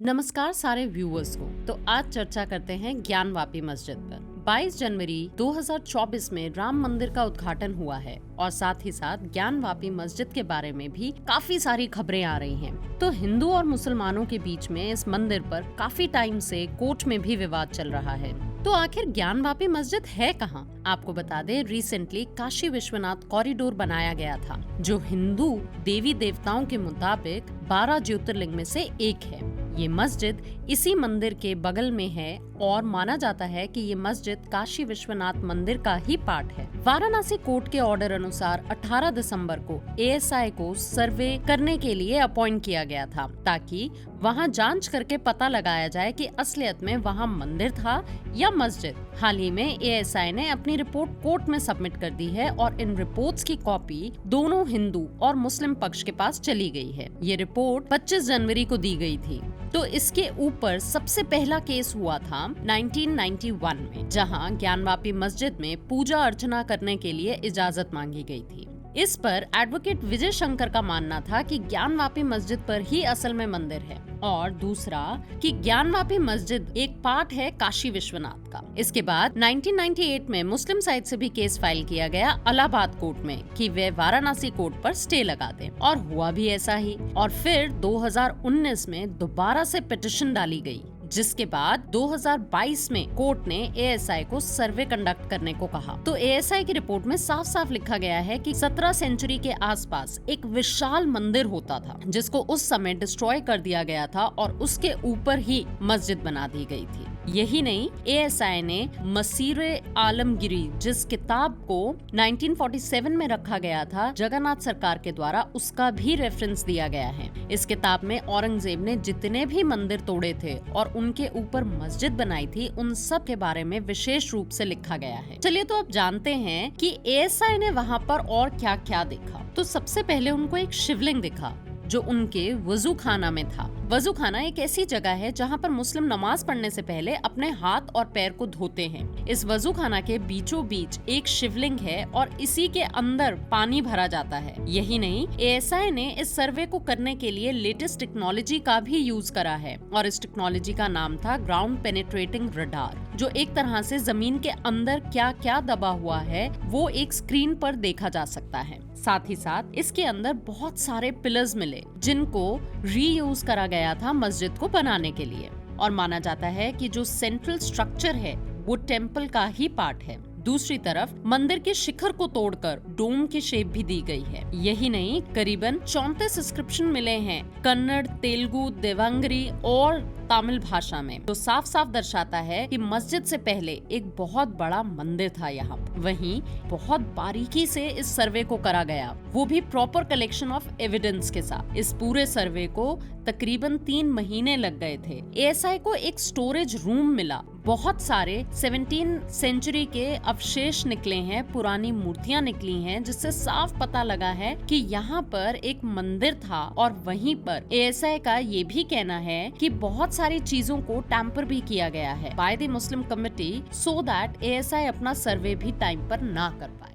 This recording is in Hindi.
नमस्कार सारे व्यूअर्स को। तो आज चर्चा करते हैं ज्ञानवापी मस्जिद पर। 22 जनवरी 2024 में राम मंदिर का उद्घाटन हुआ है और साथ ही साथ ज्ञानवापी मस्जिद के बारे में भी काफी सारी खबरें आ रही हैं। तो हिंदू और मुसलमानों के बीच में इस मंदिर पर काफी टाइम से कोर्ट में भी विवाद चल रहा है। तो आखिर ज्ञानवापी मस्जिद है कहाँ? आपको बता दें, रिसेंटली काशी विश्वनाथ कॉरिडोर बनाया गया था, जो हिंदू देवी देवताओं के मुताबिक 12 ज्योतिर्लिंग में से एक है। ये मस्जिद इसी मंदिर के बगल में है और माना जाता है कि ये मस्जिद काशी विश्वनाथ मंदिर का ही पार्ट है। वाराणसी कोर्ट के ऑर्डर अनुसार 18 दिसंबर को एएसआई को सर्वे करने के लिए अपॉइंट किया गया था, ताकि वहां जांच करके पता लगाया जाए कि असलियत में वहां मंदिर था या मस्जिद। हाल ही में एएसआई ने अपनी रिपोर्ट कोर्ट में सबमिट कर दी है और इन रिपोर्ट्स की कॉपी दोनों हिंदू और मुस्लिम पक्ष के पास चली गई है। ये रिपोर्ट 25 जनवरी को दी गई थी। तो इसके ऊपर सबसे पहला केस हुआ था 1991 में, जहां ज्ञानवापी मस्जिद में पूजा अर्चना करने के लिए इजाजत मांगी गई थी। इस पर एडवोकेट विजय शंकर का मानना था कि ज्ञानवापी मस्जिद पर ही असल में मंदिर है, और दूसरा कि ज्ञानवापी मस्जिद एक पार्ट है काशी विश्वनाथ का। इसके बाद 1998 में मुस्लिम साइड से भी केस फाइल किया गया इलाहाबाद कोर्ट में कि वे वाराणसी कोर्ट पर स्टे लगा दें, और हुआ भी ऐसा ही। और फिर 2019 में दोबारा से पिटिशन डाली गई, जिसके बाद 2022 में कोर्ट ने एएसआई को सर्वे कंडक्ट करने को कहा। तो एएसआई की रिपोर्ट में साफ साफ लिखा गया है कि 17 सेंचुरी के आसपास एक विशाल मंदिर होता था, जिसको उस समय डिस्ट्रॉय कर दिया गया था और उसके ऊपर ही मस्जिद बना दी गई थी। यही नहीं, एएसआई ने मसीरे आलमगिरी, जिस किताब को 1947 में रखा गया था जगन्नाथ सरकार के द्वारा, उसका भी रेफरेंस दिया गया है। इस किताब में औरंगजेब ने जितने भी मंदिर तोड़े थे और उनके ऊपर मस्जिद बनाई थी, उन सब के बारे में विशेष रूप से लिखा गया है। चलिए तो अब जानते हैं कि एएसआई ने वहाँ पर और क्या क्या देखा। तो सबसे पहले उनको एक शिवलिंग दिखा जो उनके वजू खाना में था। वजू खाना एक ऐसी जगह है जहाँ पर मुस्लिम नमाज पढ़ने से पहले अपने हाथ और पैर को धोते हैं। इस वजू खाना के बीचों बीच एक शिवलिंग है और इसी के अंदर पानी भरा जाता है। यही नहीं, एएसआई ने इस सर्वे को करने के लिए लेटेस्ट टेक्नोलॉजी का भी यूज करा है, और इस टेक्नोलॉजी का नाम था ग्राउंड पेनिट्रेटिंग रडार, जो एक तरह से जमीन के अंदर क्या क्या दबा हुआ है वो एक स्क्रीन पर देखा जा सकता है। साथ ही साथ इसके अंदर बहुत सारे पिलर्स मिले, जिनको रीयूज करा गया था मस्जिद को बनाने के लिए, और माना जाता है कि जो सेंट्रल स्ट्रक्चर है वो टेम्पल का ही पार्ट है। दूसरी तरफ मंदिर के शिखर को तोड़कर डोम की शेप भी दी गई है। यही नहीं, करीबन 34 इंस्क्रिप्शन मिले हैं कन्नड़, तेलुगु, देवंगरी और तमिल भाषा में, तो साफ साफ दर्शाता है कि मस्जिद से पहले एक बहुत बड़ा मंदिर था यहाँ। वहीं बहुत बारीकी से इस सर्वे को करा गया, वो भी प्रॉपर कलेक्शन ऑफ एविडेंस के साथ। इस पूरे सर्वे को तकरीबन 3 महीने लग गए थे। एएसआई को एक स्टोरेज रूम मिला, बहुत सारे 17 सेंचुरी के अवशेष निकले हैं, पुरानी मूर्तियां निकली हैं, जिससे साफ पता लगा है कि यहाँ पर एक मंदिर था। और वहीं पर एएसआई का ये भी कहना है कि बहुत सारी चीजों को टैंपर भी किया गया है by the Muslim committee, so that ASI अपना सर्वे भी टाइम पर ना कर पाए।